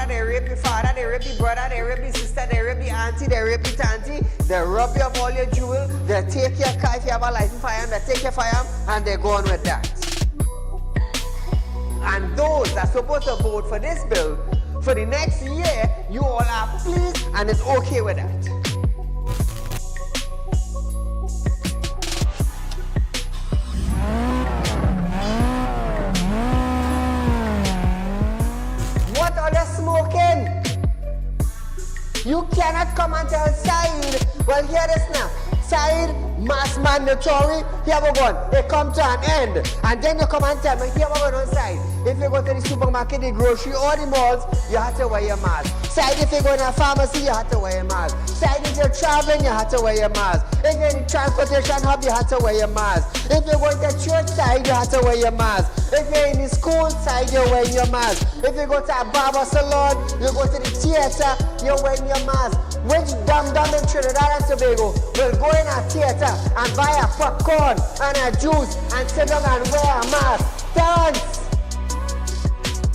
they rape the father, they rape the brother, they rape the sister, they rape the auntie, they rape the tanty, they rob you of all your jewels, they take your car if you have a license firearm, they take your firearm, and they go on with that. And those that are supposed to vote for this bill, for the next year, you all are pleased and it's okay with that. What are they smoking? You cannot come and tell Saieed, well, hear this now. Saieed, mass mandatory, here we go. It come to an end. And then you come and tell me, here we go on Saieed. If you go to the supermarket, the grocery, or the malls, you have to wear your mask. Saieed, if you go to a pharmacy, you have to wear your mask. Saieed, if you're traveling, you have to wear your mask. If you're in the transportation hub, you have to wear your mask. If you're going to church side, you have to wear your mask. If you're in the school side, you're wearing your mask. If you go to a barber salon, you go to the theater, you're wearing your mask. Which dum-dum in Trinidad and Tobago will go in a theater and buy a popcorn and a juice and sit down and wear a mask? Thanks!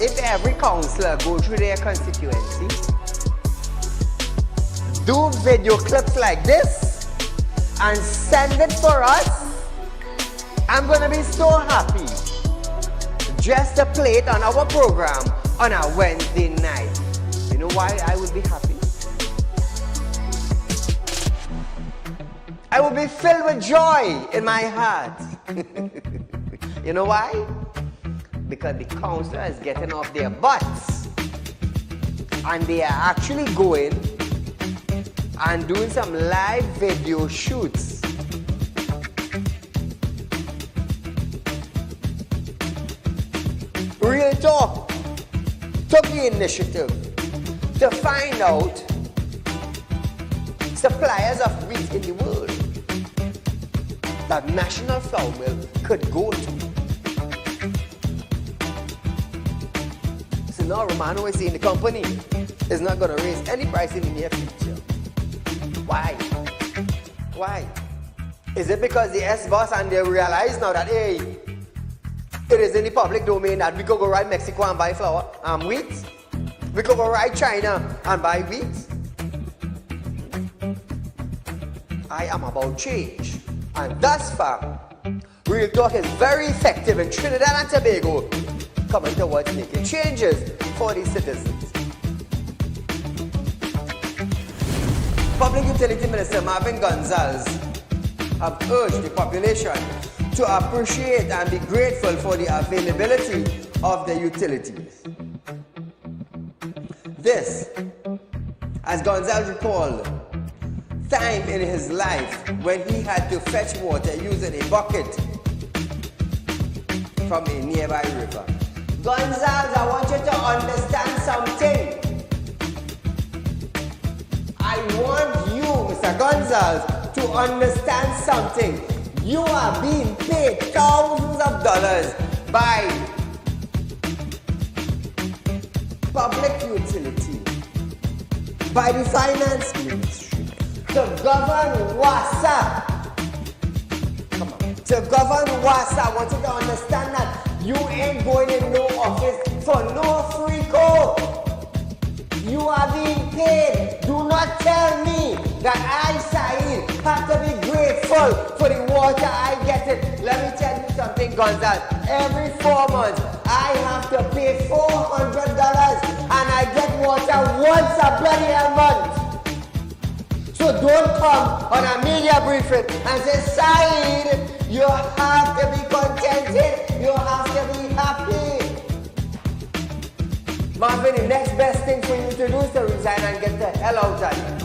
If every councillor go through their constituency, do video clips like this and send it for us, I'm gonna be so happy just to play it on our program on a Wednesday night. You know why I would be happy? I will be filled with joy in my heart. You know why? Because the councillor is getting off their butts and they are actually going and doing some live video shoots. Real Talk took the initiative to find out suppliers of wheat in the world that National Flour Mill could go to. So now Romano is saying the company is not going to raise any price in the near future. Why? Why? Is it because the S-boss and they realize now that, hey, it is in the public domain that we could go right Mexico and buy flour and wheat? We could go right China and buy wheat? I am about change. And thus far, Real Talk is very effective in Trinidad and Tobago coming towards making changes for the citizens. Public Utility Minister Marvin Gonzalez have urged the population to appreciate and be grateful for the availability of the utilities. This, as Gonzalez recalled, time in his life when he had to fetch water using a bucket from a nearby river. Gonzalez, I want you to understand something. I want you, Mr. Gonzalez, to understand something. You are being paid thousands of dollars by public utility, by the finance ministry, to govern WASA. Come on. To govern WASA, I want you to understand that you ain't going in no office for no free code. You are being paid. Do not tell me that I, Saieed, have to be grateful for the water I get it. Let me tell you something, Gonzalez. Every 4 months, I have to pay $400 and I get water once a bloody month. So don't come on a media briefing and say, Saieed, you have to be contented. You have to be happy. Marvin, the next best thing for you to do is to resign and get the hell out of here.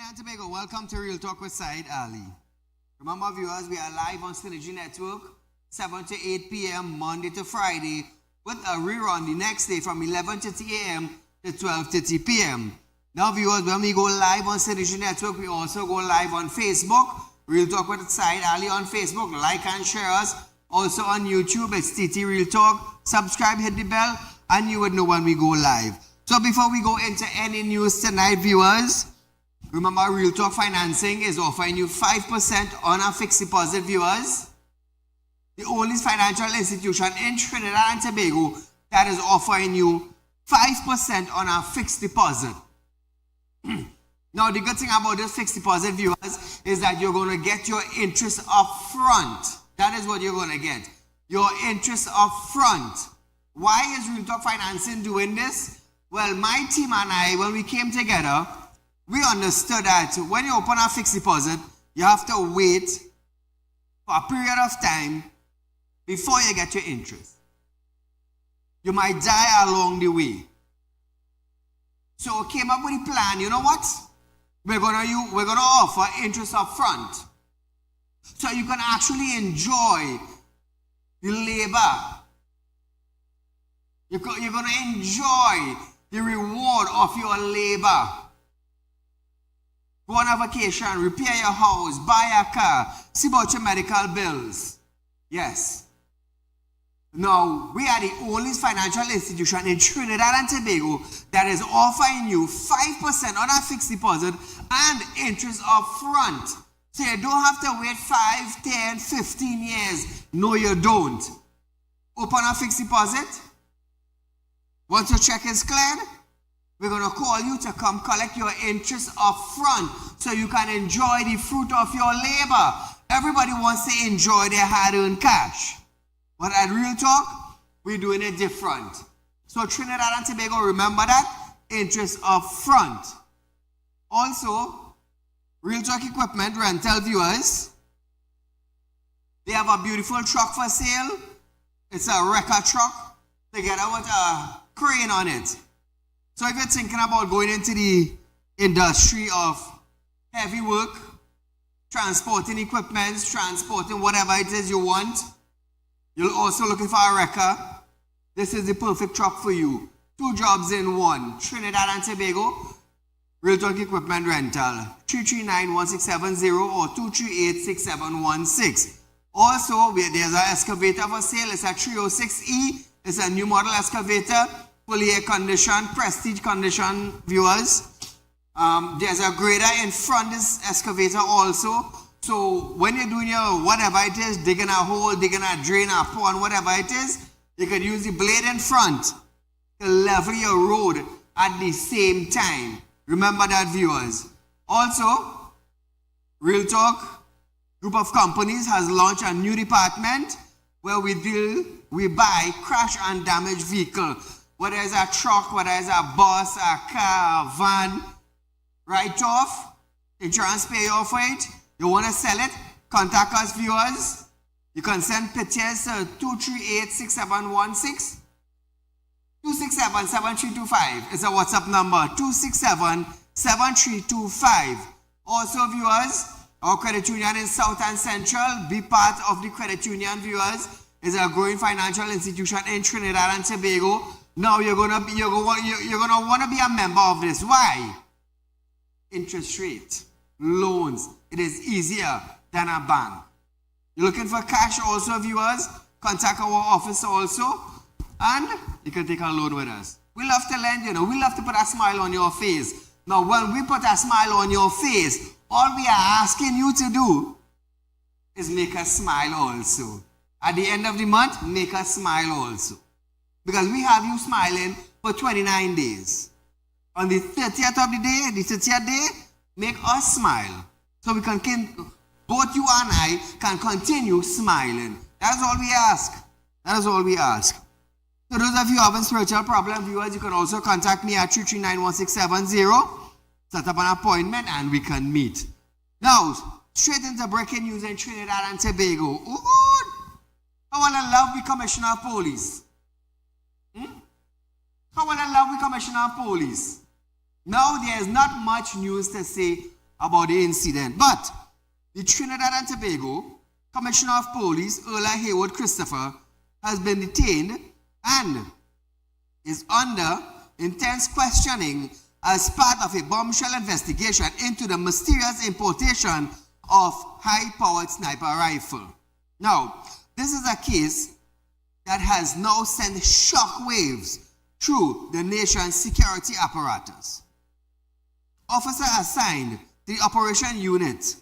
Trinidad and Tobago, welcome to Real Talk with Saieed Ali. Remember viewers, we are live on Synergy Network, 7 to 8 p.m. Monday to Friday, with a rerun the next day from 11:30 a.m. to 12:30 p.m. Now viewers, when we go live on Synergy Network, we also go live on Facebook. Real Talk with Saieed Ali on Facebook. Like and share us. Also on YouTube, it's TT Real Talk. Subscribe, hit the bell, and you would know when we go live. So before we go into any news tonight, viewers, remember Real Talk Financing is offering you 5% on a fixed deposit, viewers. The only financial institution in Trinidad and Tobago that is offering you 5% on a fixed deposit. Now, the good thing about this fixed deposit, viewers, is that you're going to get your interest up front. That is what you're going to get. Your interest up front. Why is Real Talk Financing doing this? Well, my team and I, when we came together, we understood that when you open a fixed deposit, you have to wait for a period of time before you get your interest. You might die along the way. So we came up with a plan. You know what? We're gonna offer interest up front, so you can actually enjoy the labor. You're gonna enjoy the reward of your labor. Go on a vacation, repair your house, buy a car, see about your medical bills. Yes. Now, we are the only financial institution in Trinidad and Tobago that is offering you 5% on a fixed deposit and interest up front. So you don't have to wait 5, 10, 15 years. No, you don't. Open a fixed deposit. Once your check is cleared, we're going to call you to come collect your interest up front so you can enjoy the fruit of your labor. Everybody wants to enjoy their hard-earned cash. But at Real Talk, we're doing it different. So Trinidad and Tobago, remember that? Interest up front. Also, Real Talk Equipment rental viewers, they have a beautiful truck for sale. It's a wrecker truck together with a crane on it. So if you're thinking about going into the industry of heavy work, transporting equipment, transporting whatever it is you want, you're also looking for a wrecker, this is the perfect truck for you. 2 jobs in one. Trinidad and Tobago, Real Talk Equipment Rental, 339-1670 or 238-6716. Also, there's an excavator for sale. It's a 306E. It's a new model excavator, fully air-conditioned, prestige condition, viewers. There's a grader in front of this excavator also. So when you're doing your whatever it is, digging a hole, digging a drain, a pond, whatever it is, you can use the blade in front to level your road at the same time. Remember that, viewers. Also, Real Talk group of companies has launched a new department where we buy crash and damaged vehicle. Whether it's a truck, whether it's a bus, a car, a van, write off, insurance pay off for it. You want to sell it? Contact us, viewers. You can send pictures to 238-6716. 267-7325 is a WhatsApp number. 267-7325. Also, viewers, our credit union in South and Central, be part of the credit union, viewers, is a growing financial institution in Trinidad and Tobago. Now you're gonna want to be a member of this. Why? Interest rate, loans. It is easier than a bank. You're looking for cash also, viewers? Contact our office also, and you can take a loan with us. We love to lend, you know. We love to put a smile on your face. Now, when we put a smile on your face, all we are asking you to do is make us smile also. At the end of the month, make us smile also. Because we have you smiling for 29 days. On the 30th of the day, the 30th day, make us smile. So we can, both you and I can continue smiling. That's all we ask. That is all we ask. So those of you having spiritual problem, viewers, you can also contact me at 339-1670. Set up an appointment and we can meet. Now, straight into breaking news in Trinidad and Tobago. Ooh, how will I love the Commissioner of Police? How will I love the Commissioner of Police? Now, there is not much news to say about the incident. But the Trinidad and Tobago Commissioner of Police, Earl Haywood Christopher, has been detained and is under intense questioning as part of a bombshell investigation into the mysterious importation of high-powered sniper rifle. Now, this is a case that has now sent shockwaves through the nation's security apparatus. Officer assigned to the operation unit,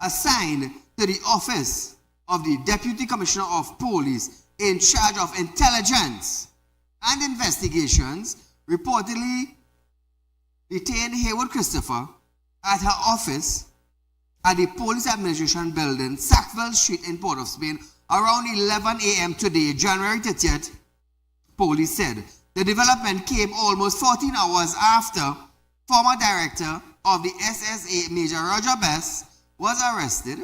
assigned to the office of the Deputy Commissioner of Police in charge of intelligence and investigations, reportedly detained Haywood Christopher at her office at the Police Administration Building, Sackville Street in Port of Spain, around 11 a.m. today, January 30th, police said. The development came almost 14 hours after former director of the SSA, Major Roger Best, was arrested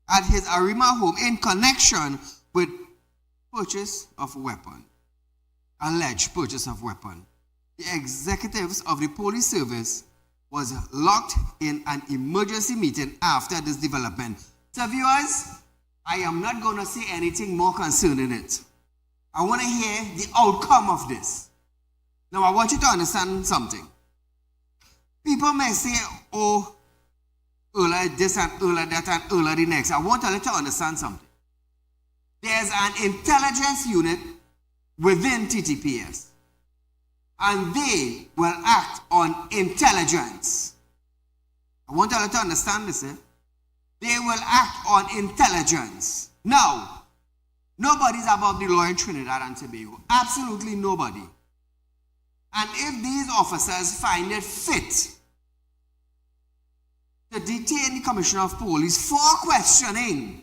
at his Arima home in connection with purchase of weapon, alleged purchase of weapon. The executives of the police service was locked in an emergency meeting after this development. So viewers, I am not going to say anything more concerning it. I want to hear the outcome of this. Now I want you to understand something. People may say, oh, earlier this and earlier that and earlier the next. I want you to understand something. There's an intelligence unit within TTPS, and they will act on intelligence. I want you to understand this. They will act on intelligence. Now, nobody's above the law in Trinidad and Tobago. Absolutely nobody. And if these officers find it fit to detain the Commissioner of Police for questioning,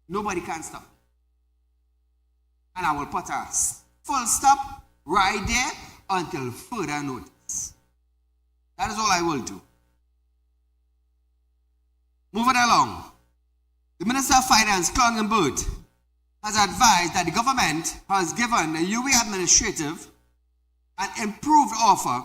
nobody can stop. And I will put a full stop right there until further notice. That is all I will do. Moving along. The Minister of Finance, Clongenbert, has advised that the government has given the UWI administrative an improved offer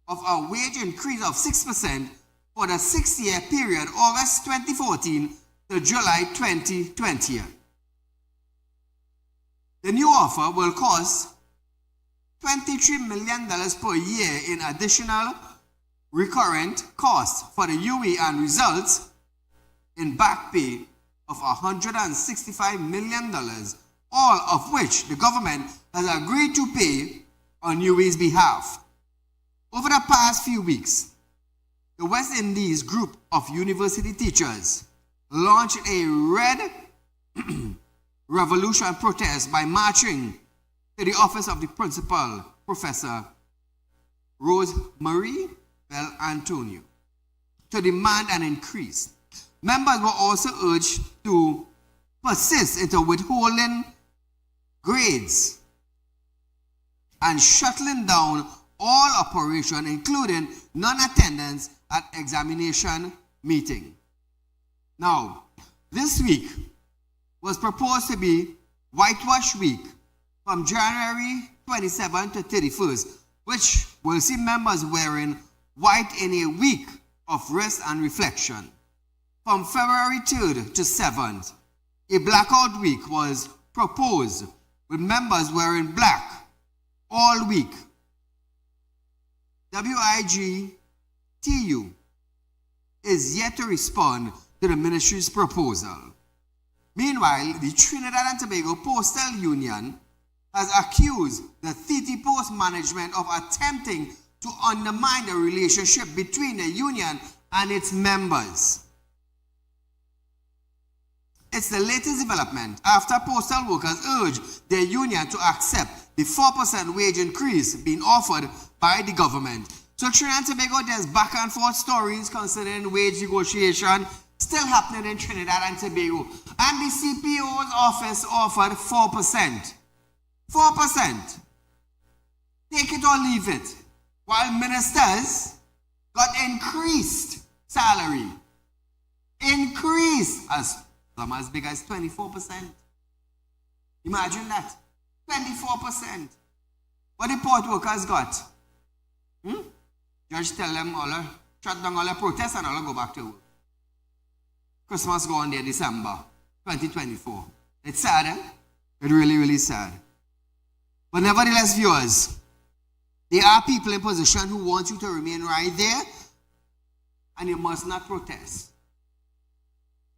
of a wage increase of 6% for the 6-year period, August 2014 to July 2020. The new offer will cost $23 million per year in additional recurrent costs for the UWI and results in back pay of $165 million, all of which the government has agreed to pay on UWI's behalf. Over the past few weeks, the West Indies group of university teachers launched a Red Revolution protest by marching to the office of the principal, Professor Rosemary Bell Antonio, to demand an increase. Members were also urged to persist into withholding grades and shuttling down all operation, including non-attendance at examination meeting. Now, this week was proposed to be Whitewash Week from January 27th to 31st, which will see members wearing white in a week of rest and reflection. From February 3rd to 7th, a blackout week was proposed with members wearing black all week. WIGTU is yet to respond to the ministry's proposal. Meanwhile, the Trinidad and Tobago Postal Union has accused the TT Post management of attempting to undermine the relationship between the union and its members. It's the latest development after postal workers urged their union to accept the 4% wage increase being offered by the government. So Trinidad and Tobago, there's back and forth stories concerning wage negotiation still happening in Trinidad and Tobago. And the CPO's office offered 4%. 4%. Take it or leave it. While ministers got increased salary. Increased some as big as 24%. Imagine that. 24%. What the port workers got? Judge tell them all, shut down all the protests and all go back to work. Christmas go on there December 2024. It's sad, eh? It's really, really sad. But nevertheless, viewers, there are people in position who want you to remain right there, and you must not protest.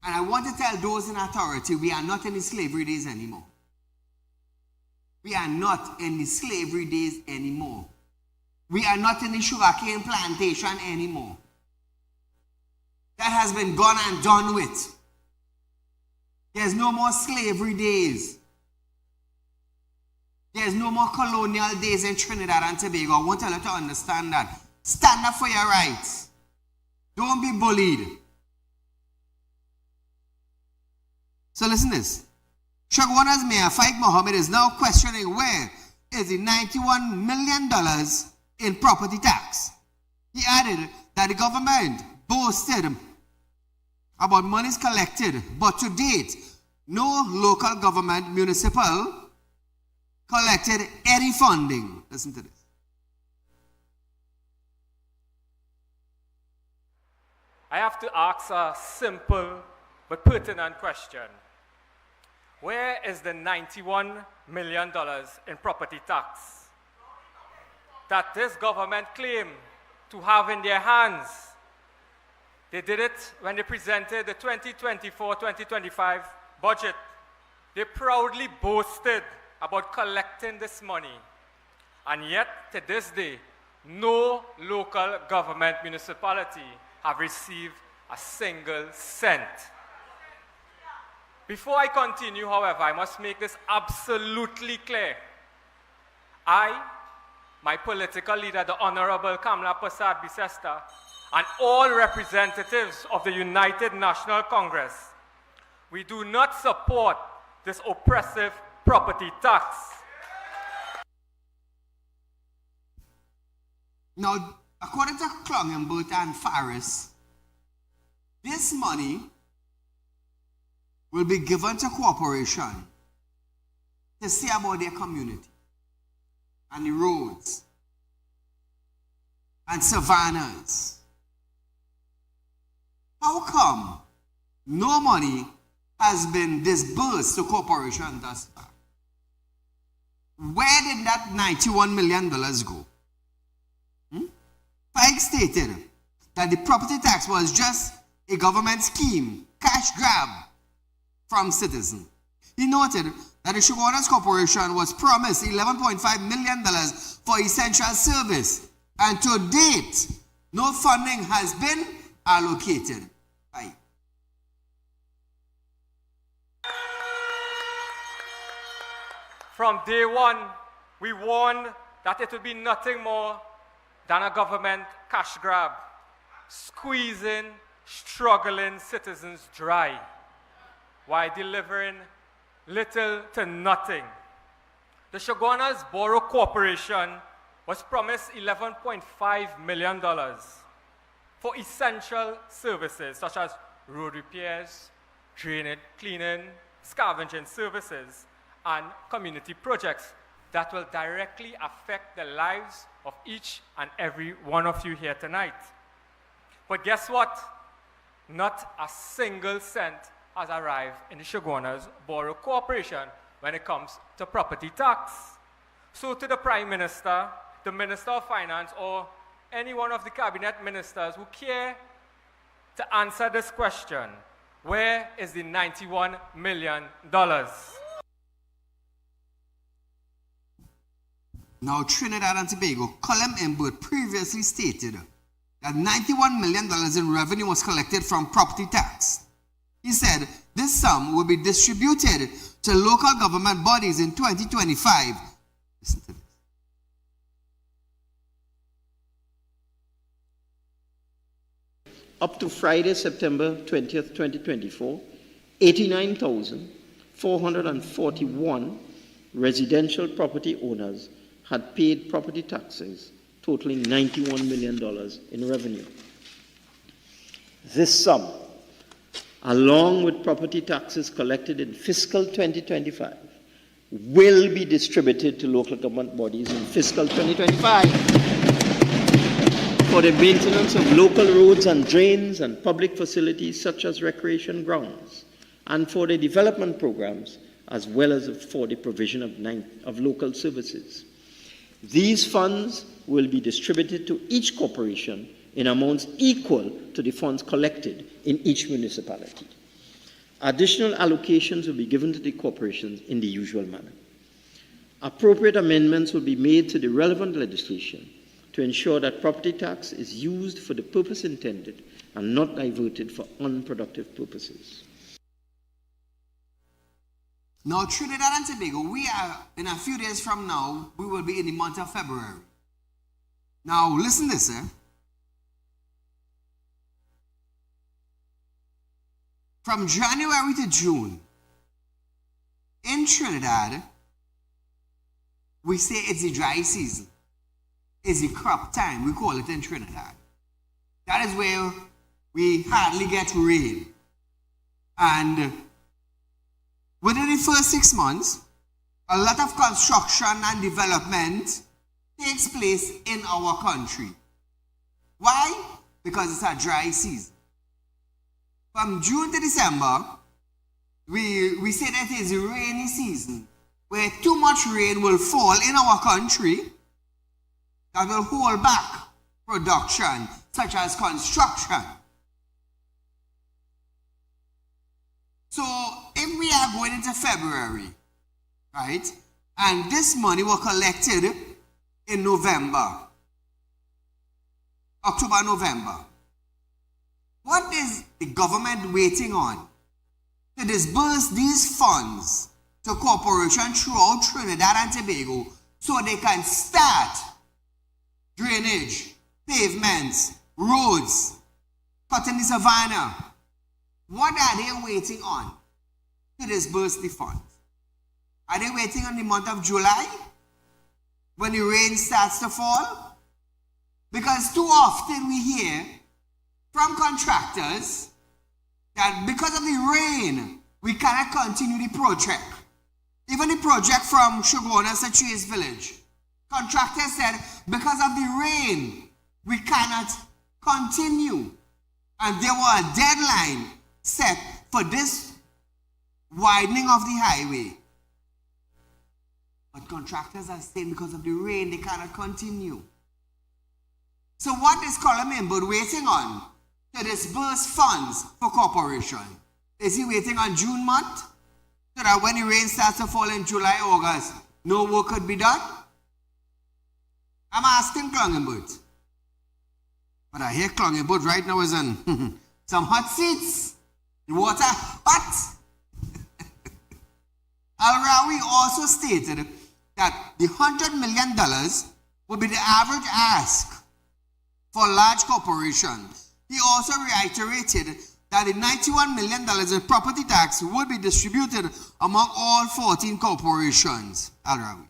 And I want to tell those in authority, we are not in the slavery days anymore. We are not in the slavery days anymore. We are not in the sugarcane plantation anymore. That has been gone and done with. There's no more slavery days. There's no more colonial days in Trinidad and Tobago. I want you to understand that. Stand up for your rights. Don't be bullied. So listen to this. Shagwana's Mayor Faik Mohammed is now questioning where is the $91 million in property tax. He added that the government boasted about monies collected, but to date, no local government municipal collected any funding. Listen to this. I have to ask a simple but pertinent question. Where is the $91 million in property tax that this government claimed to have in their hands? They did it when they presented the 2024-2025 budget. They proudly boasted about collecting this money. And yet, to this day, no local government municipality have received a single cent. Before I continue, however, I must make this absolutely clear. I, my political leader, the Honorable Kamla Prasad Bisesta, and all representatives of the United National Congress, we do not support this oppressive property tax. Now, according to Klongenbert and Faris, this money will be given to corporation to see about their community and the roads and savannas. How come no money has been disbursed to corporation thus far? Where did that $91 million go? Faik stated that the property tax was just a government scheme, cash grab from citizens. He noted that the Sugar Owners Corporation was promised $11.5 million for essential service, and to date, no funding has been allocated. Right. From day one, we warned that it would be nothing more than a government cash grab, squeezing struggling citizens dry while delivering little to nothing. The Shogunas Borough Corporation was promised $11.5 million for essential services such as road repairs, drainage, cleaning, scavenging services, and community projects that will directly affect the lives of each and every one of you here tonight. But guess what? Not a single cent has arrived in the Shogunas Borough Corporation when it comes to property tax. So to the Prime Minister, the Minister of Finance, or any one of the cabinet ministers who care to answer this question, where is the $91 million? Now, Trinidad and Tobago, Colum Embert previously stated that $91 million in revenue was collected from property tax. He said this sum will be distributed to local government bodies in 2025. Listen to this. Up to Friday, September 20th, 2024, 89,441 residential property owners had paid property taxes totaling $91 million in revenue. This sum, along with property taxes collected in fiscal 2025, will be distributed to local government bodies in fiscal 2025. for the maintenance of local roads and drains and public facilities such as recreation grounds, and for the development programs, as well as for the provision of local services. These funds will be distributed to each corporation in amounts equal to the funds collected in each municipality. Additional allocations will be given to the corporations in the usual manner. Appropriate amendments will be made to the relevant legislation to ensure that property tax is used for the purpose intended and not diverted for unproductive purposes. Now, Trinidad and Tobago, we are, in a few days from now, we will be in the month of February. Now, listen this, From January to June, in Trinidad, we say it's the dry season. It's the crop time, we call it in Trinidad. That is where we hardly get rain. And within the first 6 months, a lot of construction and development takes place in our country. Why? Because it's a dry season. From June to December, we say that it is a rainy season, where too much rain will fall in our country that will hold back production, such as construction. So if we are going into February, right, and this money was collected in November, October, November, what is the government waiting on to disburse these funds to corporations throughout Trinidad and Tobago so they can start drainage, pavements, roads, cutting the savannah? What are they waiting on to disburse the funds? Are they waiting on the month of July when the rain starts to fall? Because too often we hear from contractors that because of the rain, we cannot continue the project. Even the project from Shogunas to Chase Village, contractors said because of the rain, we cannot continue. And there was a deadline set for this widening of the highway. But contractors are saying because of the rain, they cannot continue. So what is Colin Board waiting on to disburse funds for corporation? Is he waiting on June month so that when the rain starts to fall in July, August, no work could be done? I'm asking Clongenboot. But I hear Clongenboot right now is in some hot seats. The water hot. Al-Rawi also stated that the $100 million would be the average ask for large corporations. He also reiterated that the $91 million in property tax would be distributed among all 14 corporations. Al-Rawi.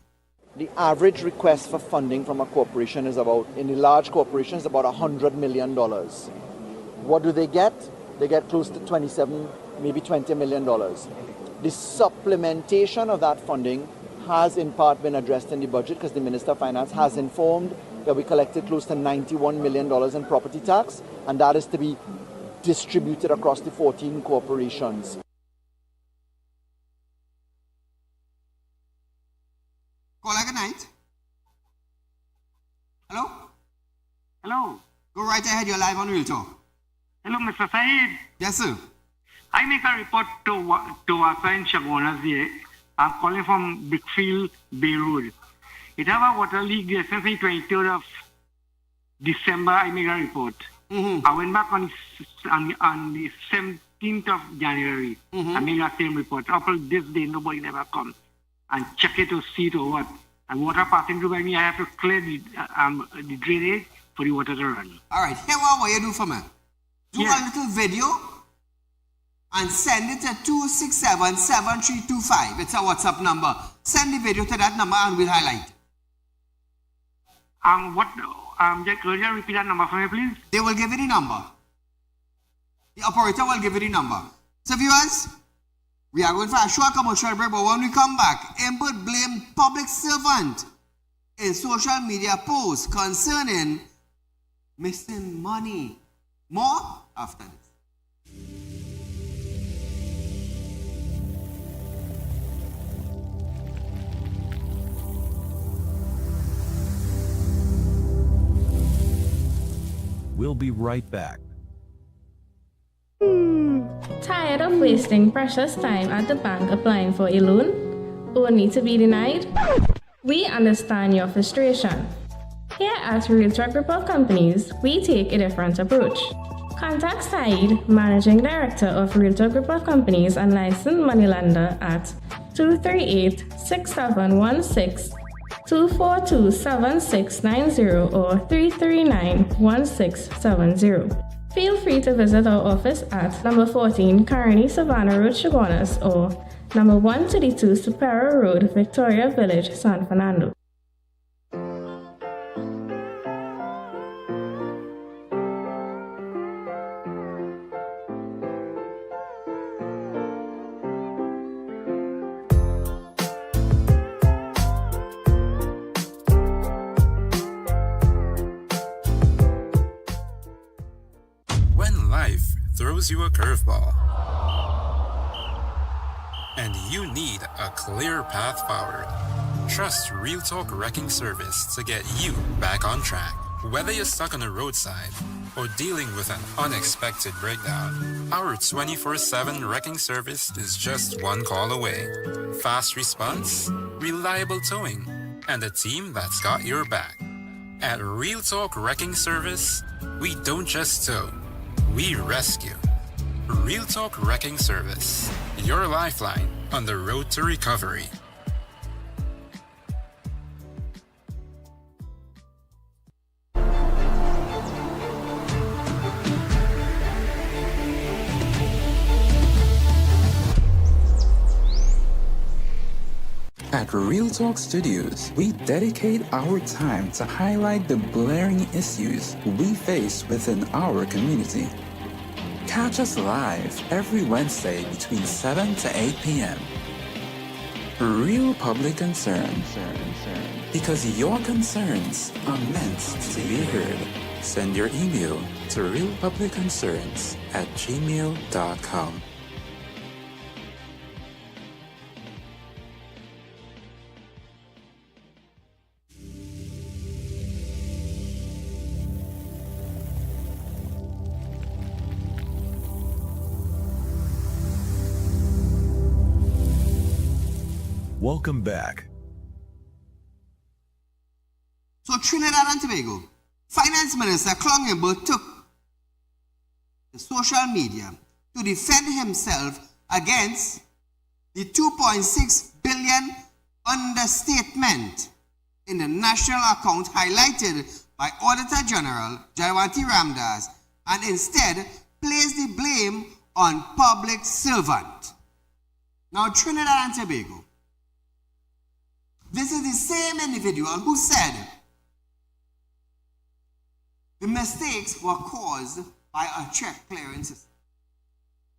The average request for funding from a corporation is about, in the large corporations, about $100 million. What do they get? They get close to 27, maybe $20 million. The supplementation of that funding has in part been addressed in the budget because the Minister of Finance has informed that we collected close to $91 million in property tax, and that is to be distributed across the 14 corporations. Caller, good night. Hello? Hello. Go right ahead, you're live on Real Talk. Hello, Mr. Saeed. Yes, sir. I make a report to Wasa in Chagonas here. I'm calling from Brickfield Bay Road. It have a water leak there since the 23rd of December. I make a report. I went back on the 17th of January. I made that same report. Up till this day, nobody never come and check it or see it or what. And water passing through by me, I have to clear the drainage for the water to run. All right, here what you do for me. Do a little video and send it to 267-7325. It's a WhatsApp number. Send the video to that number and we'll highlight. Could you repeat that number for me, please? They will give you the number. The operator will give you the number. So viewers, we are going for a short commercial break, but when we come back, Input blame public servant in social media posts concerning missing money. More after this. We'll be right back. Tired of wasting precious time at the bank applying for a loan, only to be denied? We understand your frustration. Here at Realtalk Group of Companies, we take a different approach. Contact Saieed, Managing Director of Realtalk Group of Companies and licensed moneylender at 238-6716, 242-7690 or 339-1670. Feel free to visit our office at number 14 Carney Savannah Road, Chaguanas, or number 132 Superior Road, Victoria Village, San Fernando. When life throws you a curveball and you need a clear path forward, trust Realtalk Wrecking Service to get you back on track. Whether you're stuck on the roadside or dealing with an unexpected breakdown, our 24/7 wrecking service is just one call away. Fast response, reliable towing, and a team that's got your back. At Realtalk Wrecking Service, we don't just tow, we rescue. Realtalk Wrecking Service, your lifeline on the road to recovery. At Realtalk Studios, we dedicate our time to highlight the glaring issues we face within our community. Catch us live every Wednesday between 7 to 8 p.m. Real public concern. Because your concerns are meant to be heard. Send your email to realpublicconcerns@gmail.com. Welcome back. So Trinidad and Tobago, Finance Minister Clongenberg took the social media to defend himself against the 2.6 billion understatement in the national account highlighted by Auditor General Jayawanti Ramdas, and instead placed the blame on public servant. Now Trinidad and Tobago, this is the same individual who said the mistakes were caused by a check clearance system.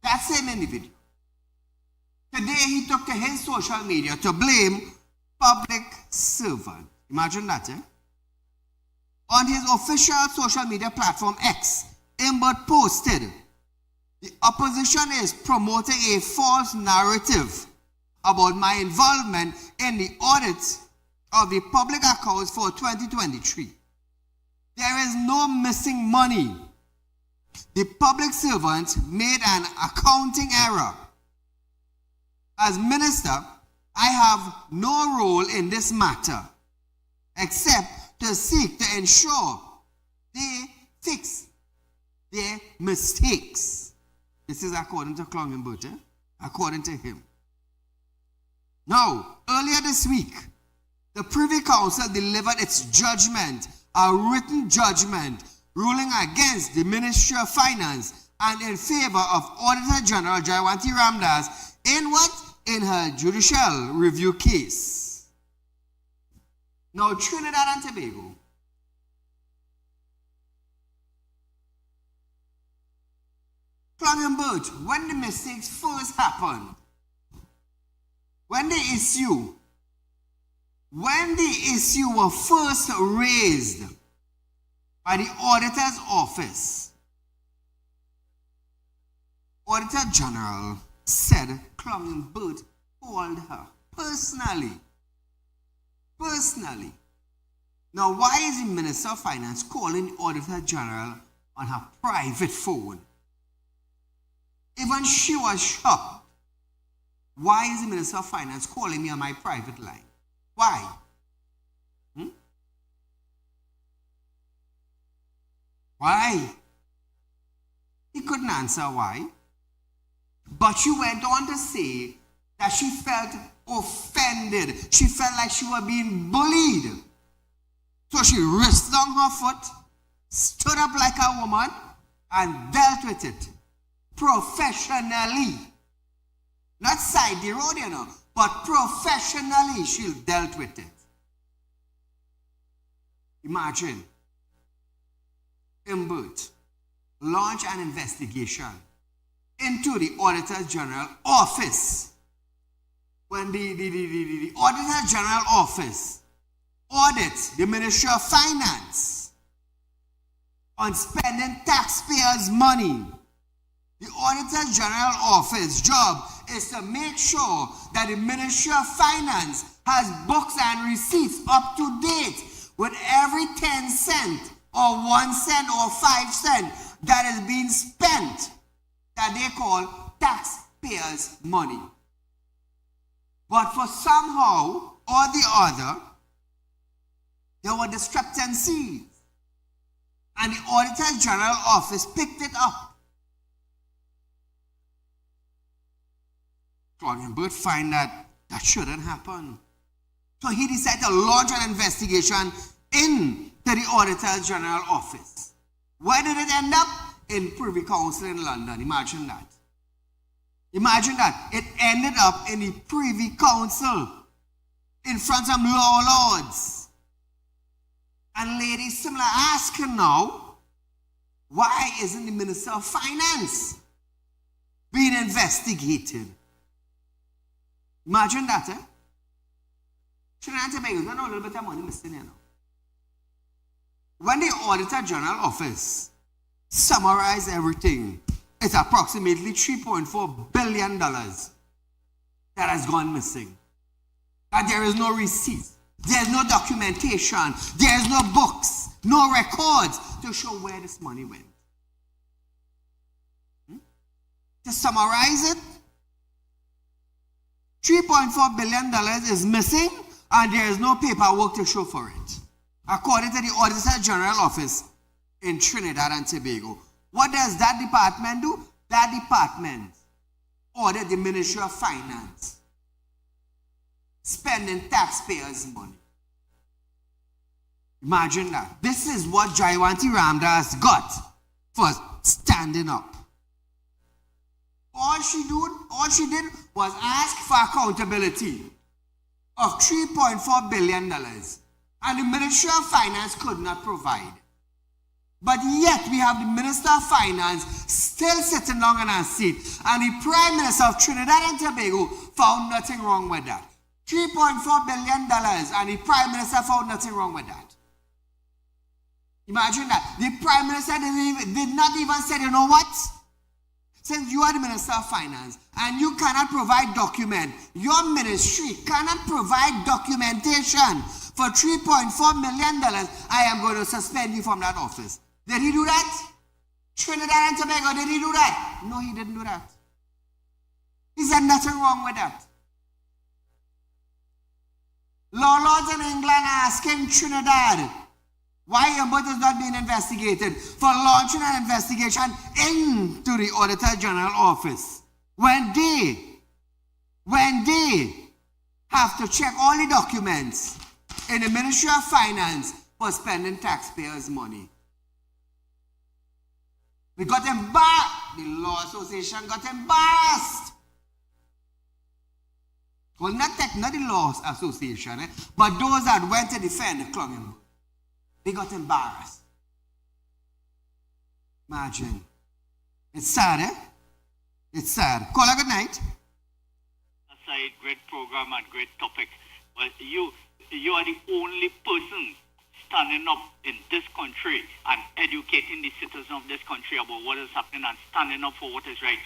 That same individual. Today he took to his social media to blame public servant. Imagine that, eh? On his official social media platform X, Imbert posted, "The opposition is promoting a false narrative about my involvement in the audit of the public accounts for 2023. There is no missing money. The public servant made an accounting error. As minister, I have no role in this matter except to seek to ensure they fix their mistakes." This is according to Clongenberg, according to him. Now, earlier this week, the Privy Council delivered its judgment, a written judgment, ruling against the Ministry of Finance and in favor of Auditor General Jayawanti Ramdas in what? In her judicial review case. Now, Trinidad and Tobago, Clongenberg, when the mistakes first happened, when the issue was first raised at the auditor's office, Auditor General said Clumberg called her personally. Personally. Now, why is the Minister of Finance calling the Auditor General on her private phone? Even she was shocked. Why is the Minister of Finance calling me on my private line? Why? Why? He couldn't answer why. But she went on to say that she felt offended. She felt like she was being bullied. So she reached down her foot, stood up like a woman, and dealt with it professionally. Not side the road, you know, but professionally she dealt with it. Imagine, Imbert launch an investigation into the Auditor General office. When the Auditor General office audits the Ministry of Finance on spending taxpayers' money, the Auditor General office job is to make sure that the Ministry of Finance has books and receipts up to date with every 10 cent or 1 cent or 5 cent that is being spent that they call taxpayers' money. But for somehow or the other, there were discrepancies. And the Auditor General office picked it up. Clumberg find that shouldn't happen. So he decided to launch an investigation into the Auditor General office. Where did it end up? In Privy Council in London. Imagine that. Imagine that. It ended up in the Privy Council in front of law lords. And ladies, similar asking now, why isn't the Minister of Finance being investigated? Imagine that, eh? Trinidad and Tobago, don't know a little bit of money missing here now. When the Auditor General office summarized everything, it's approximately $3.4 billion that has gone missing. And there is no receipts, there's no documentation, there's no books, no records to show where this money went. To summarize it, $3.4 billion is missing and there is no paperwork to show for it, according to the Auditor General office in Trinidad and Tobago. What does that department do? That department ordered the Ministry of Finance spending taxpayers' money. Imagine that. This is what Jayawanti Ramdas got for standing up. All she did was ask for accountability of $3.4 billion. And the Ministry of Finance could not provide. But yet we have the Minister of Finance still sitting down in her seat. And the Prime Minister of Trinidad and Tobago found nothing wrong with that. $3.4 billion and the Prime Minister found nothing wrong with that. Imagine that. The Prime Minister did not even say, you know what? Since you are the Minister of Finance and you cannot provide document, your ministry cannot provide documentation for $3.4 million, I am going to suspend you from that office. Did he do that? Trinidad and Tobago, did he do that? No, he didn't do that. He said nothing wrong with that. Law lords in England are asking Trinidad why Imbert is not being investigated for launching an investigation into the Auditor General office when they have to check all the documents in the Ministry of Finance for spending taxpayers' money. We got embarrassed. The Law Association got embarrassed. Well, not the Law Association, but those that went to defend the Clumberg. They got embarrassed. Imagine. It's sad, eh? It's sad. Call a good night. Saieed, great program and great topic. Well, you are the only person standing up in this country and educating the citizens of this country about what is happening and standing up for what is right.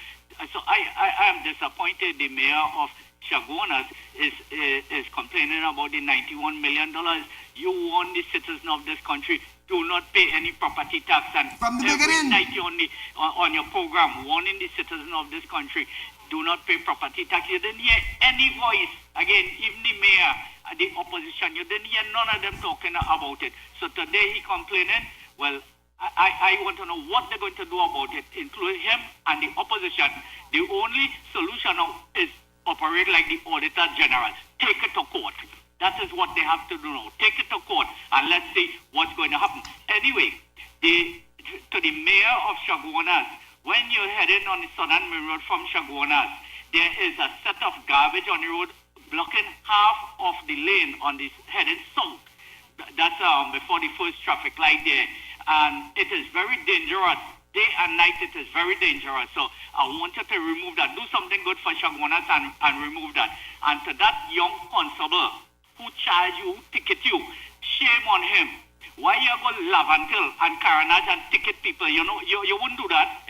So I am disappointed the mayor of Chaguanas is complaining about the $91 million. You warn the citizens of this country, do not pay any property tax. And from the every beginning, night you're on your program warning the citizens of this country, do not pay property tax. You didn't hear any voice. Again, even the mayor, the opposition, you didn't hear none of them talking about it. So today he complaining. Well, I want to know what they're going to do about it, including him and the opposition. The only solution now is operate like the Auditor General. Take it to court. That is what they have to do now. Take it to court and let's see what's going to happen. Anyway, to the mayor of Chaguanas, when you're heading on the Southern Main Road from Chaguanas, there is a set of garbage on the road blocking half of the lane on this heading south. That's before the first traffic light there. And it is very dangerous. Day and night it is very dangerous. So I wanted to remove that. Do something good for Chaguanas and remove that. And to that young constable who charge you, who ticket you, shame on him. Why you go Lavantil and Caranage and ticket people? You know, you wouldn't do that.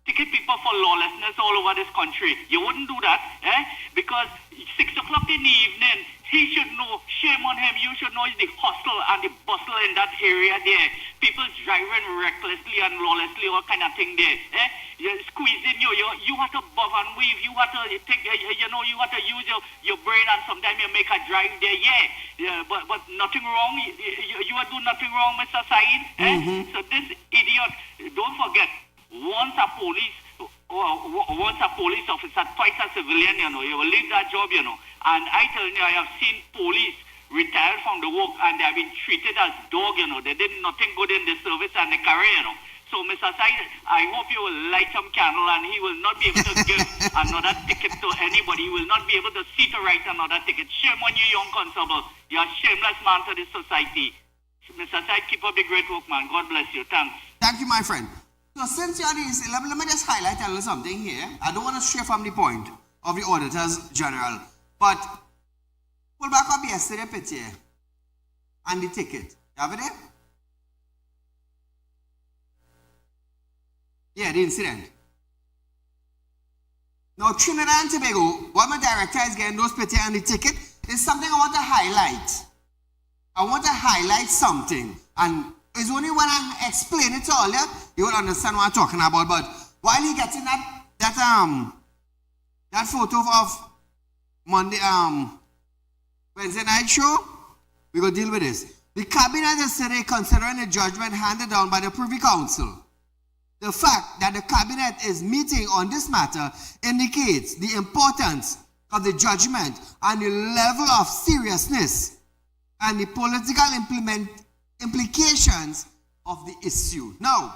Ticket people for lawlessness all over this country. You wouldn't do that. Because 6 o'clock in the evening, he should know, shame on him, you should know the hustle and the bustle in that area there. People driving recklessly and lawlessly, all kind of thing there. You're squeezing you. You have to buff and weave. You have to take, you have to use your brain, and sometimes you make a drive there. Yeah, but nothing wrong. You are doing nothing wrong, Mr. Saeed. So this idiot, don't forget, once a police officer fights a civilian, you will leave that job, And I tell you, I have seen police retired from the work and they have been treated as dog, They did nothing good in the service and the career, So, Mr. Saeed, I hope you will light some candle and he will not be able to give another ticket to anybody. He will not be able to see to write another ticket. Shame on you, young constable. You're a shameless man to this society. Mr. Saeed, keep up the great work, man. God bless you. Thanks. Thank you, my friend. So since you're this, let me just highlight a little something here. I don't want to stray from the point of the Auditors General, but pull back up yesterday picture and the ticket. You have it there? Yeah, the incident. Now, Trinidad and Tobago, what my director is getting those pictures and the ticket is something I want to highlight. I want to highlight something, and it's only when I explain it to all you will understand what I'm talking about. But while he gets in that photo of Monday, Wednesday night show, we will deal with this. The cabinet is today considering a judgment handed down by the Privy Council. The fact that the cabinet is meeting on this matter indicates the importance of the judgment and the level of seriousness and the political implications of the issue. Now,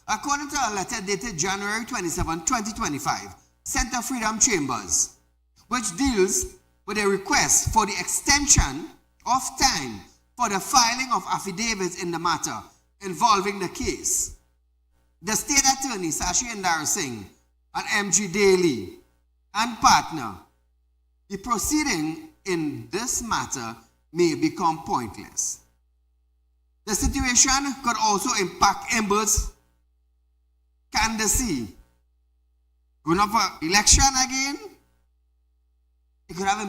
according to a letter dated January 27, 2025, sent to Freedom Chambers, which deals with a request for the extension of time for the filing of affidavits in the matter involving the case. The State Attorney, Sashi Indar Singh, and MG Daly, and partner, the proceeding in this matter may become pointless. The situation could also impact Ember's candidacy. Going up for election again, it could have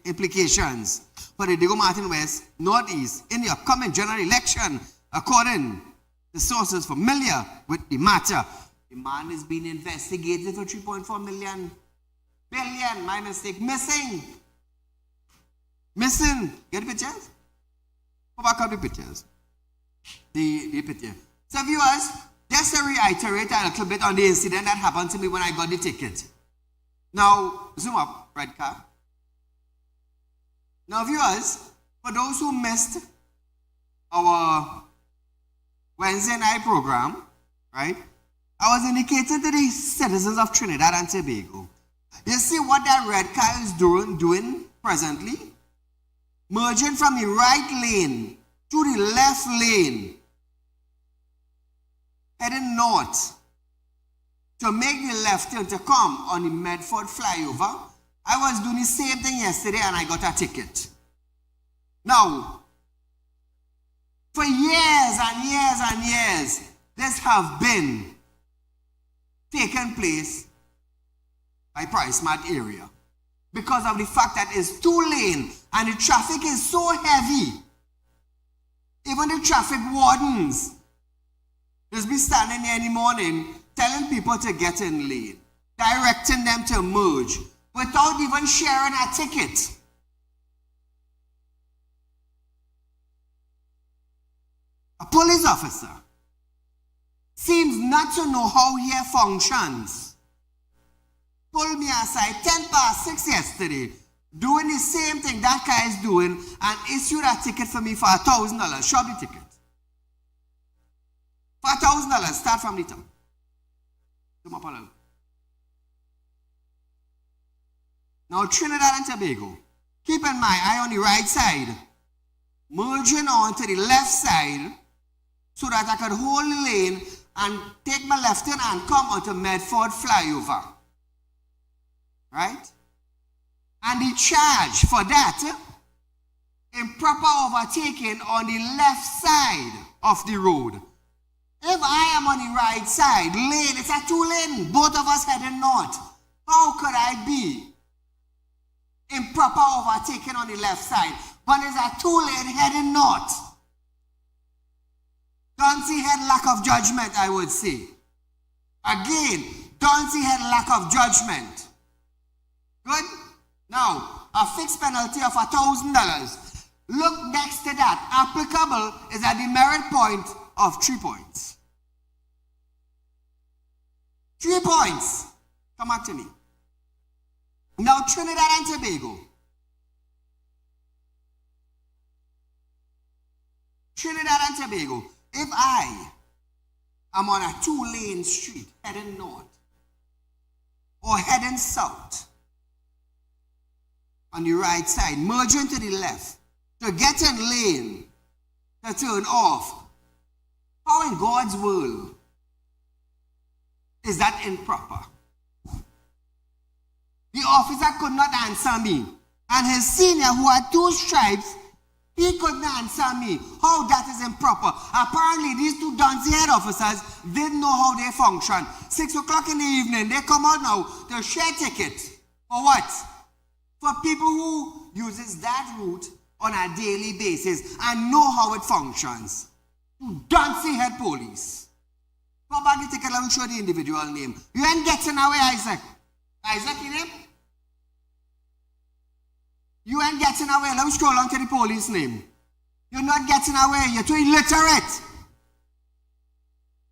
implications for the Diego Martin West Northeast in the upcoming general election, according to sources familiar with the matter. The man is being investigated for 3.4 billion, my mistake, missing. Get the pictures? Go back up the pictures. The picture. So viewers, just to reiterate a little bit on the incident that happened to me when I got the ticket. Now, zoom up, red car. Now viewers, for those who missed our Wednesday night program, right? I was indicating to the citizens of Trinidad and Tobago. You see what that red car is doing presently? Merging from the right lane to the left lane, heading north to make the left turn to come on the Medford flyover. I was doing the same thing yesterday and I got a ticket. Now, For years and years and years, this have been taken place by Price Mart area because of the fact that it's 2 lane and the traffic is so heavy. Even the traffic wardens just be standing there in the morning telling people to get in lane, directing them to merge without even sharing a ticket. A police officer seems not to know how here functions. Pulled me aside 6:10 yesterday, doing the same thing that guy is doing, and issued a ticket for me for $1,000. Shop the ticket. For $1,000, start from the top. Come up a little. Now Trinidad and Tobago, keep in mind, I on the right side, merging on to the left side, so that I could hold the lane and take my left turn and come onto Medford flyover. Right? And the charge for that, improper overtaking on the left side of the road. If I am on the right side, lane, it's a 2 lane, both of us heading north. How could I be improper overtaking on the left side, but it's a 2 lane heading north? Don't had lack of judgment, I would say. Again, don't had lack of judgment. Good? Now, a fixed penalty of $1,000. Look next to that. Applicable is a demerit point of 3 points. 3 points. Come back to me. Now, Trinidad and Tobago. Trinidad and Tobago. If I am on a 2 lane street heading north or heading south on the right side, merging to the left to get in lane to turn off, how in God's world is that improper? The officer could not answer me, and his senior, who had 2 stripes, he couldn't answer me how that is improper. Apparently, these 2 Duncy head officers didn't know how they function. 6 o'clock in the evening, they come out now to share ticket. For what? For people who uses that route on a daily basis and know how it functions. 2 Duncy head police. Go back the ticket, let me show the individual name. You ain't getting away, Isaac. Isaac, your name? You ain't getting away. Let me scroll on to the police name. You're not getting away. You're too illiterate.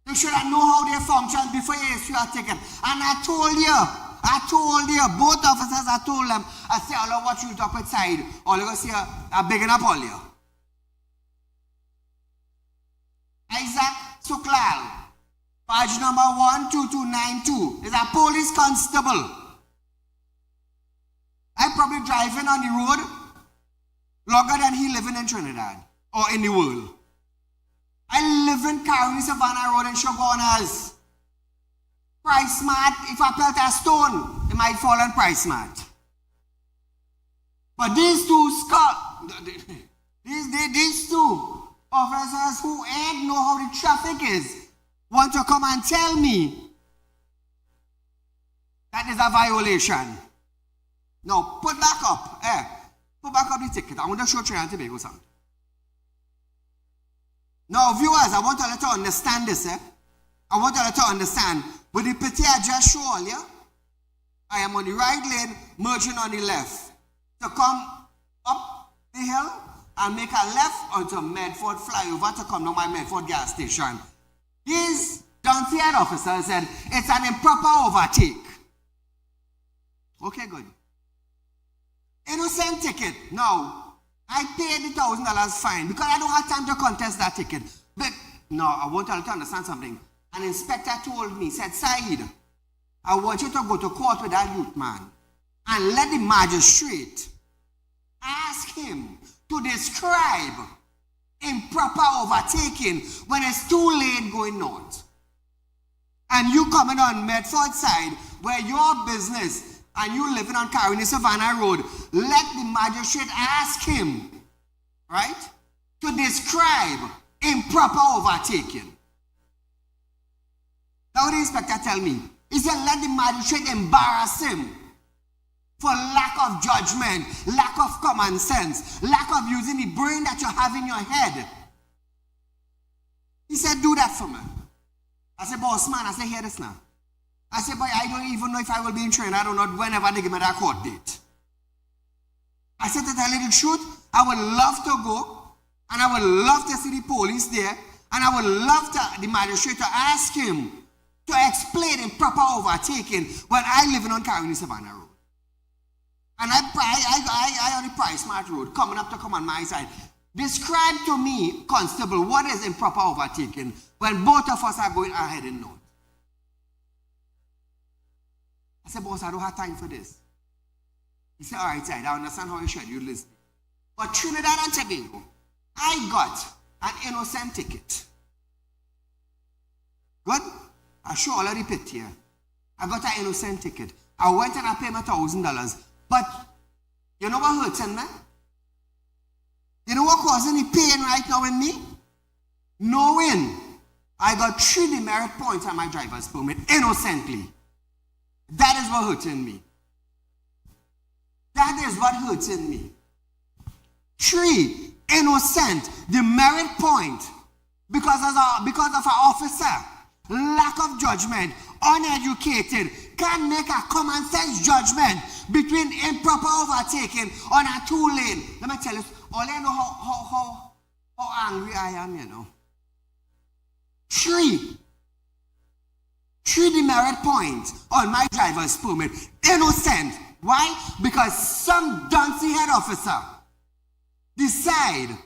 You should know how they function before you issue a ticket. And I told you, both officers, I told them, I said, I'll watch you talk with side. All you go see, I'm bigging up all you. Isaac Suklal, page number 12292, is a police constable. I'm probably driving on the road longer than he living in Trinidad or in the world. I live in Caroni Savannah Road in Shogunas. Price Mart, if I pelt a stone, it might fall on Price Mart. But these 2 these 2 officers who ain't know how the traffic is want to come and tell me that is a violation. Now, put back up the ticket. I want to show Trinidad and Tobago something. Now, viewers, I want to let you understand this. I want to let you understand. With the picture I just showed you, I am on the right lane, merging on the left. To come up the hill and make a left onto Medford flyover to come to my Medford gas station. These down-here officers said it's an improper overtake. Okay, good. Innocent ticket. Now, I paid the $1,000 fine because I don't have time to contest that ticket. But now, I want you to understand something. An inspector told me, said, Saeed, I want you to go to court with that youth man and let the magistrate ask him to describe improper overtaking when it's 2 lane going north. And you coming on Medford side where your business and you living on Caroni Savannah Road, let the magistrate ask him, right, to describe improper overtaking. Now the inspector tell me, he said let the magistrate embarrass him for lack of judgment, lack of common sense, lack of using the brain that you have in your head. He said, do that for me. I said, boss man, I said, hear this now. I said, boy, I don't even know if I will be in Trinidad or not whenever they give me that court date. I said, to tell you the truth, I would love to go, and I would love to see the police there, and I would love the magistrate to ask him to explain improper overtaking when I live on Carolina Savannah Road. And I on the Price Mart Road, coming up to come on my side. Describe to me, Constable, what is improper overtaking when both of us are going ahead in north? I said, boss, I don't have time for this. He said, all right, Said, I understand how you schedule this. But Trinidad and Tobago, I got an innocent ticket. Good? I show all of the pit here. I got an innocent ticket. I went and I paid my $1,000. But you know what hurts me? You know what causing the pain right now in me? Knowing I got 3 demerit points on my driver's permit innocently. That is what hurts in me. That is what hurts in me. 3 innocent demerit point because of an officer. Lack of judgment, uneducated, can't make a common sense judgment between improper overtaking on a 2-lane. Let me tell you, all I know how angry I am, you know. 3 demerit points on my driver's permit. Innocent. Why? Because some duncy head officer decide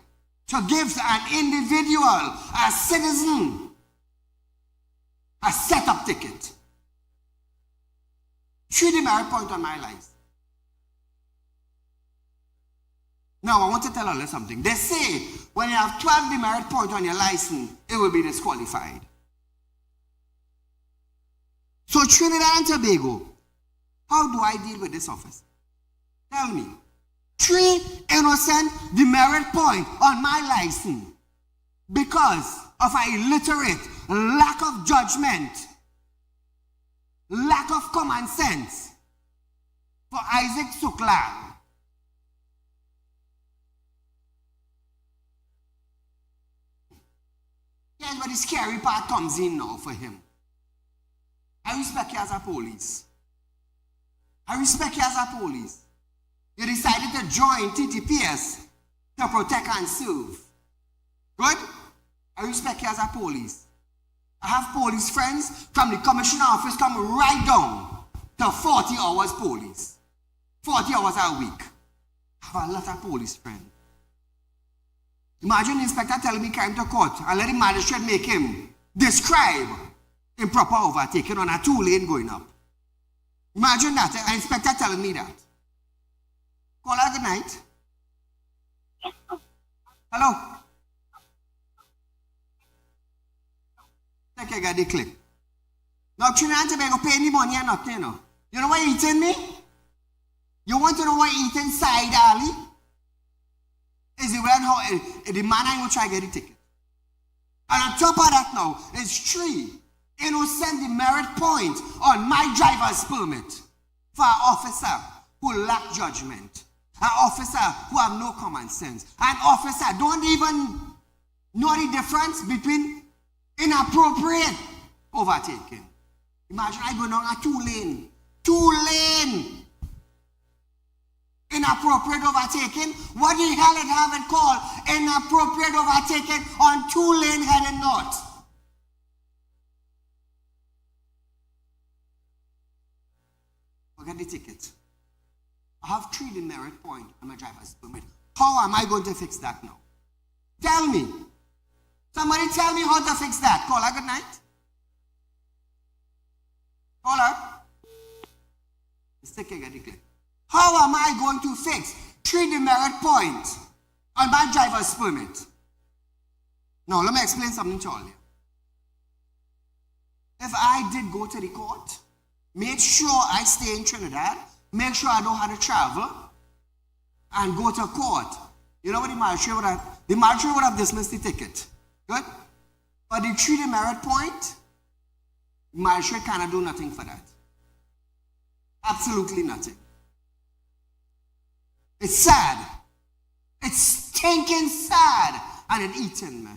to give an individual, a citizen, a setup ticket. 3 demerit point on my license. Now I want to tell you something. They say when you have 12 demerit points on your license, it will be disqualified. So Trinidad and Tobago, how do I deal with this office? Tell me. 3 innocent demerit points on my license because of an illiterate, lack of judgment, lack of common sense for Isaac Suklal. Here's where the scary part comes in now for him. I respect you as a police. I respect you as a police. You decided to join TTPS to protect and serve. Good? I respect you as a police. I have police friends from the commissioner office come right down to 40 hours police. 40 hours a week. I have a lot of police friends. Imagine the inspector telling me come to court and let the magistrate make him describe improper overtaking on a 2-lane going up. Imagine that, an inspector telling me that. Call her good night. Hello? Take a get the clip. Now Trinidad and Tobago pay any money or nothing, you know. You know what eating me? You want to know what eating Saieed Ali? Is the man I will try to get the ticket. And on top of that now, is 3 innocent demerit points on my driver's permit for an officer who lack judgment. An officer who have no common sense. An officer don't even know the difference between inappropriate overtaking. Imagine I go down a 2-lane. 2-lane. Inappropriate overtaking. What the hell it have it called? Inappropriate overtaking on 2-lane heading north. Forget the ticket. I have 3 demerit points on my driver's permit. How am I going to fix that now? Tell me. Somebody tell me how to fix that. Call her good night. Call her. Let's take a get the clip. How am I going to fix 3 demerit points on my driver's permit? Now, let me explain something to all you. If I did go to the court, make sure I stay in Trinidad, make sure I don't have to travel, and go to court. You know what the magistrate would have? The magistrate would have dismissed the ticket. Good? But the 3 demerit point, magistrate cannot do nothing for that. Absolutely nothing. It's sad. It's stinking sad. And it eating me.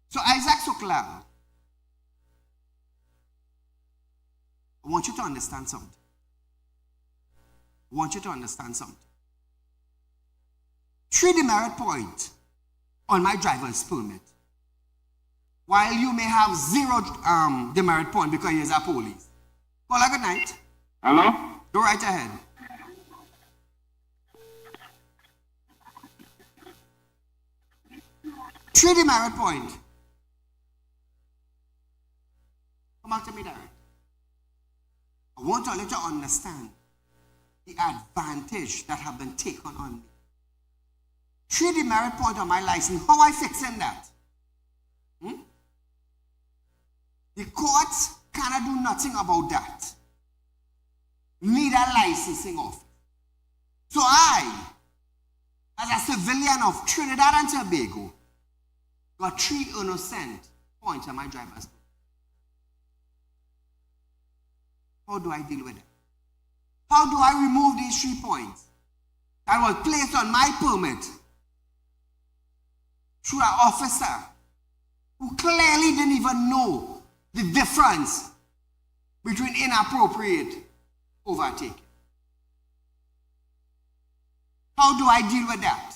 So Isaac Soklam, I want you to understand something. I want you to understand something. 3 demerit point on my driver's permit. While you may have 0 demerit point because you're a police. Call a good night. Hello? Go right ahead. Three demerit point. Come back to me, Derek. I want to let you understand the advantage that have been taken on me. 3 demerit point on my license. How I fixing that? The courts cannot do nothing about that. Need a licensing office. So I, as a civilian of Trinidad and Tobago, got 3 innocent points on my driver's permit. How do I deal with it? How do I remove these 3 points that was placed on my permit through an officer who clearly didn't even know the difference between inappropriate overtaking? How do I deal with that?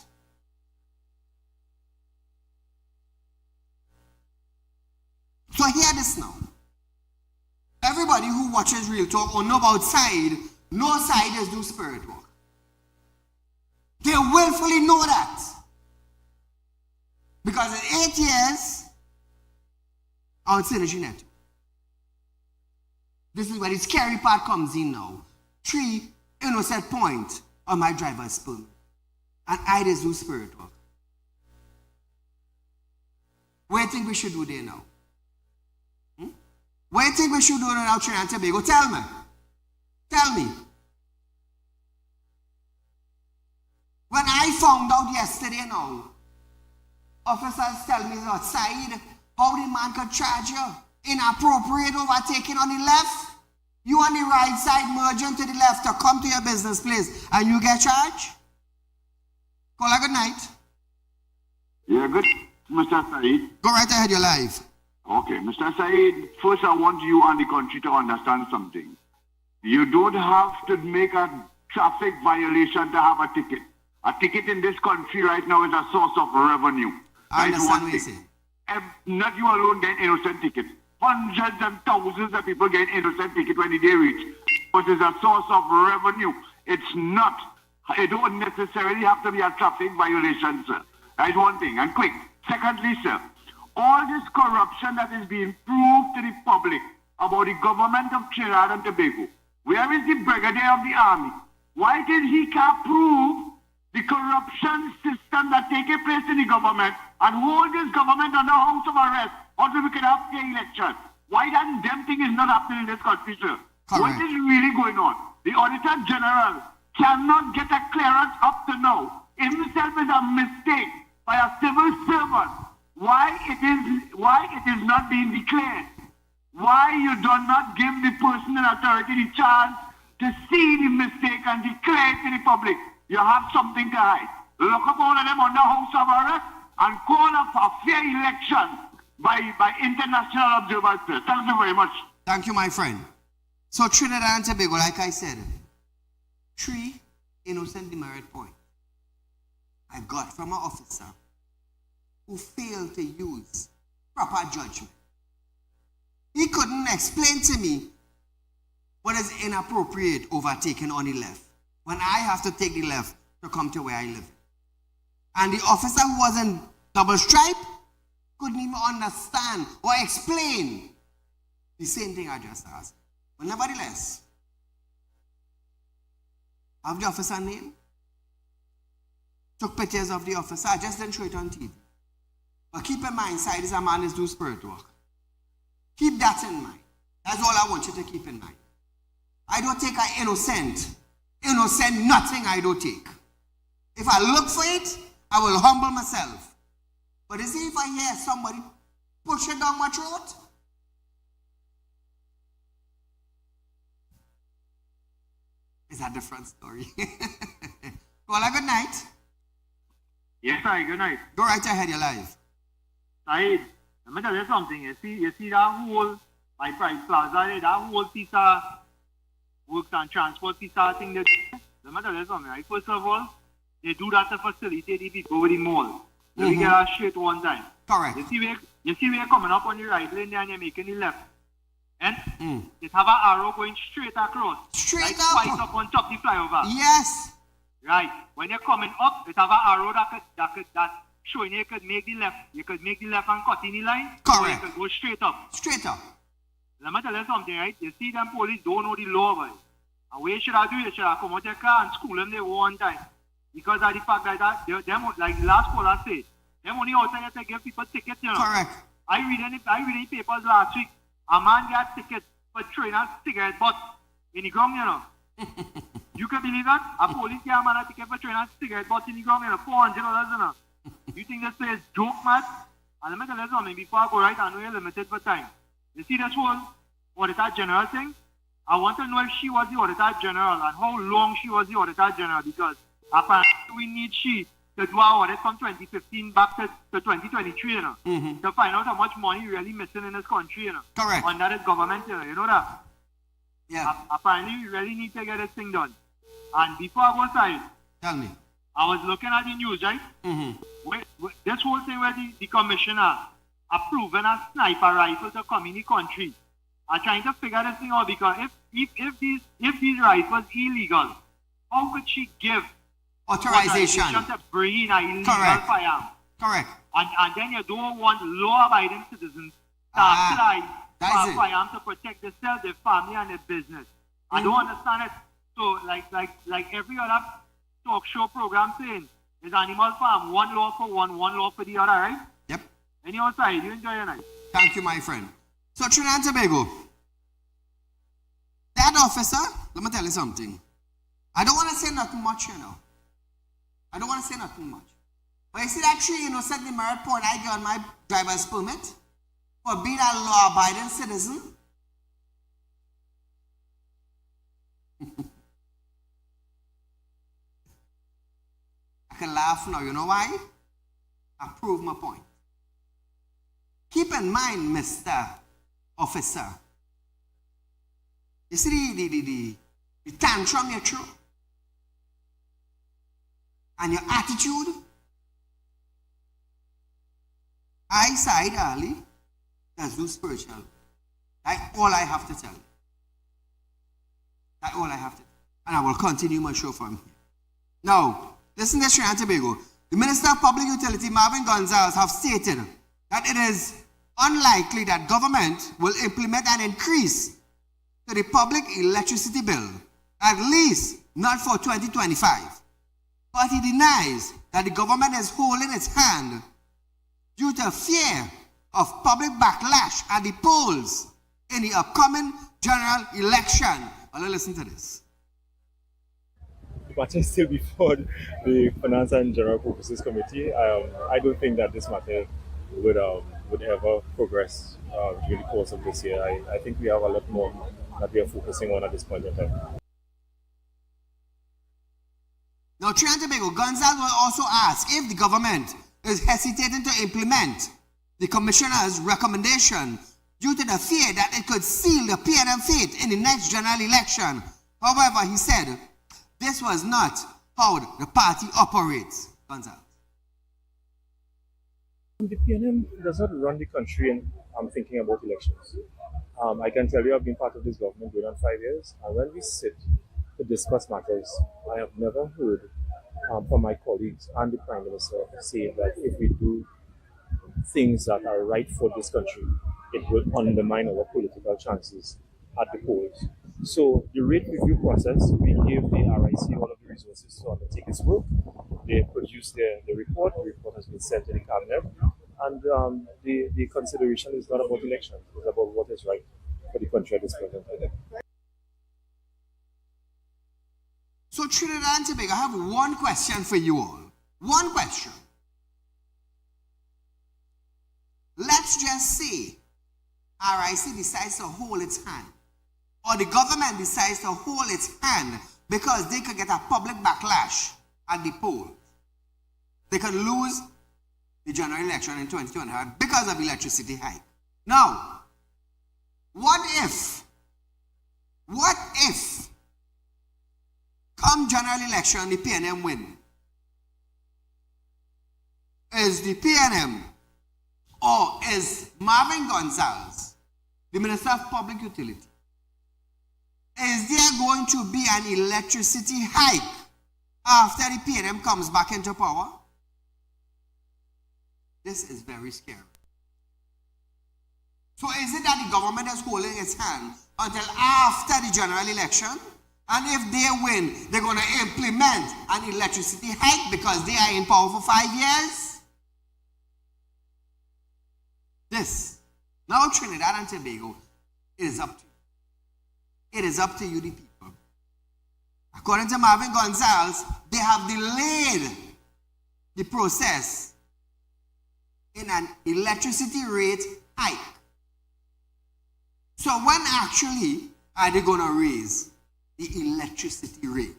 So hear this now. Everybody who watches Real Talk or know about Saieed, know Saieed is do spirit work. They willfully know that. Because in 8 years, I would say the Jeanette. This is where the scary part comes in now. 3 innocent points on my driver's permit. And I just do spirit work. What do you think we should do there now? What do you think we should do now, Trinidad and Tobago? Tell me. Tell me. When I found out yesterday now, officers tell me that Saieed, how the man could charge you inappropriate overtaking on the left, you on the right side merging to the left to come to your business place and you get charged? Call a good night. Yeah, good, Mr. Saieed. Go right ahead, you're live. Okay, Mr. Saieed, first I want you and the country to understand something. You don't have to make a traffic violation to have a ticket. A ticket in this country right now is a source of revenue. I understand what you say. Not you alone get innocent tickets. Hundreds and thousands of people get innocent tickets when the day reach. But it's a source of revenue. It's not. It don't necessarily have to be a traffic violation, sir. That's one thing. And quick. Secondly, sir, all this corruption that is being proved to the public about the government of Trinidad and Tobago. Where is the brigadier of the army? Why did he can't prove the corruption system that taking place in the government and hold this government under house of arrest until we can have fair election? Why that damn thing is not happening in this country, sir? Correct. What is really going on? The Auditor General cannot get a clearance up to now. Himself is a mistake by a civil servant. Why it is not being declared? Why you do not give the person in authority the chance to see the mistake and declare it to the public? You have something to hide. Lock up all of them under house of arrest and call up a fair election by international observers. Thank you very much. Thank you, my friend. So Trinidad and Tobago, like I said, 3 innocent demerit points I got from an officer who failed to use proper judgment. He couldn't explain to me what is inappropriate overtaking on the left when I have to take the left to come to where I live. And the officer who was in double stripe couldn't even understand or explain the same thing I just asked. But nevertheless, I have the officer name, took pictures of the officer, I just didn't show it on TV. But keep in mind, Saieed is a man who does spirit work. Keep that in mind. That's all I want you to keep in mind. I don't take an innocent nothing I don't take. If I look for it, I will humble myself But you see, if I hear somebody push it down my throat, it's a different story. Well, a good night. Yes, sir, good night. Go right ahead, you're live. Saeed, let me tell you something. You see that whole, my Price Plaza, there, that whole piece of works and transport piece of thing, let me tell you something, right? First of all, they do that to facilitate the people with the mall. Let me get that straight one time. Correct. You see where you're coming up on the right lane there and you're making the left. And it have an arrow going straight across. Straight like up. Twice up on top the flyover. Yes. Right. When you're coming up, it have an arrow that showing you could make the left. You could make the left and cut in the line. Correct. Or you could go straight up. Straight up. Let me tell you something, right? You see them police don't know the law, boy. And what you should have do, you should have come out your car and school them there one time. Because of the fact that them, like the last caller said, them only outside to give people tickets, you know. Correct. I read in the papers last week, a man got ticket for throwing a cigarette butt in the ground, you know. You can believe that? A police got a man a ticket for throwing a cigarette butt in the ground, you know, $400, you know. You think this place is joke, man? And let me tell you something, before I go right, I know you're limited for time. You see this whole Auditor General thing? I want to know if she was the Auditor General and how long she was the Auditor General, because apparently we need she to do our audit from 2015 back to 2023, you know, to find out how much money really missing in this country, you know. Correct. Under this government, you know that? Yeah. Apparently we really need to get this thing done. And before I go aside, Tell me. I was looking at the news, right? This whole thing where the commissioner approving a sniper rifle to come in the country. I'm trying to figure this thing out, because if these rifles illegal, how could she give Authorization to bring in an illegal firearm? Correct. And then you don't want law-abiding citizens to apply for a firearm to protect themselves, their family, and their business. I don't understand it. So, like every other talk show program saying, is Animal Farm one law for one law for the other, right? Yep. Any outside, you enjoy your night. Thank you, my friend. So, Trinidad and Tobago, that officer, let me tell you something. I don't want to say nothing much, you know. I don't want to say nothing much. But you see that tree, you know, set the merit point I get on my driver's permit for being a law-abiding citizen. I can laugh now, you know why? I prove my point. Keep in mind, Mr. Officer, you see the tantrum you throw and your attitude. I, Saieed Ali, does do spiritual. That's all I have to tell you. That's all I have to. And I will continue my show from here. Now, listen to Trinidad and Tobago. The Minister of Public Utility, Marvin Gonzalez, have stated that it is unlikely that government will implement an increase to the public electricity bill, at least not for 2025. But he denies that the government is holding its hand due to fear of public backlash at the polls in the upcoming general election. I'll listen to this. The matter is still before the Finance and General Purposes Committee. I don't think that this matter would ever progress during the course of this year. I think we have a lot more that we are focusing on at this point in time. Now, Trinidad and Tobago, Gonzalez will also ask if the government is hesitating to implement the Commissioner's recommendation due to the fear that it could seal the PNM fate in the next general election. However, he said this was not how the party operates. Gonzalez. The PNM does not run the country and I'm thinking about elections. I can tell you I've been part of this government going on 5 years, and when we sit to discuss matters, I have never heard from my colleagues and the Prime Minister say that if we do things that are right for this country, it will undermine our political chances at the polls. So the rate review process, we gave the RIC all of the resources to undertake its work. They produced the report. The report has been sent to the cabinet. And the consideration is not about elections. It's about what is right for the country at this point in time. So Trinidad and Tobago, I have one question for you all. One question. let's just say RIC decides to hold its hand, or the government decides to hold its hand because they could get a public backlash at the polls. They could lose the general election in 2020 because of electricity hike. Now, what if come general election the PNM win? Is the PNM or is Marvin Gonzalez, the Minister of Public Utility, is there going to be an electricity hike after the PNM comes back into power? This is very scary. So is it that the government is holding its hand until after the general election? And if they win, they're going to implement an electricity hike because they are in power for 5 years? This. Now Trinidad and Tobago, it is up to you. It is up to you, the people. According to Marvin Gonzalez, they have delayed the process in an electricity rate hike. So when actually are they going to raise the electricity rate?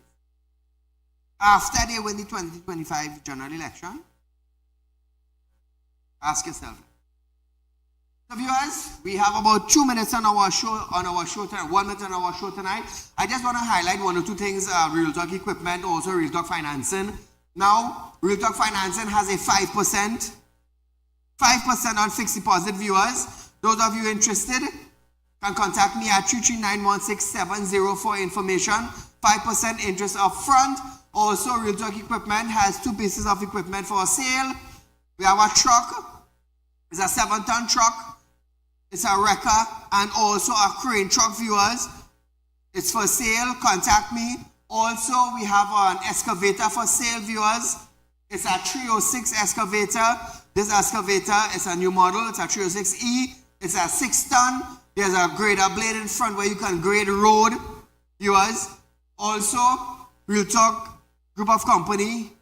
After they win the 2025 general election? Ask yourself. So viewers, we have about 2 minutes on our show tonight, 1 minute on our show tonight. I just want to highlight one or two things, Real Talk equipment, also Real Talk financing. Now, Real Talk financing has a 5% on fixed deposit, viewers. Those of you interested can contact me at 3391670 for information. 5% interest up front. Also, Real Talk equipment has 2 pieces of equipment for sale. We have a truck. It's a 7-ton truck. It's a wrecker and also a crane truck, viewers. It's for sale. Contact me. Also, we have an excavator for sale, viewers. It's a 306 excavator. This excavator is a new model. It's a 306E. It's a 6-ton. There's a grader blade in front where you can grade road, viewers. Also, Real Talk Group of Company.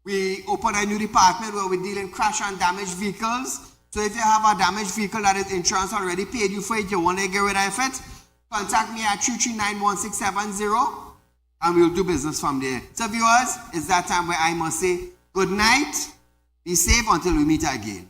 We opened a new department where we deal in crash and damaged vehicles. So if you have a damaged vehicle that is insurance already paid you for it, you want to get rid of it, contact me at 3391670 and we'll do business from there. So viewers, it's that time where I must say good night, be safe until we meet again.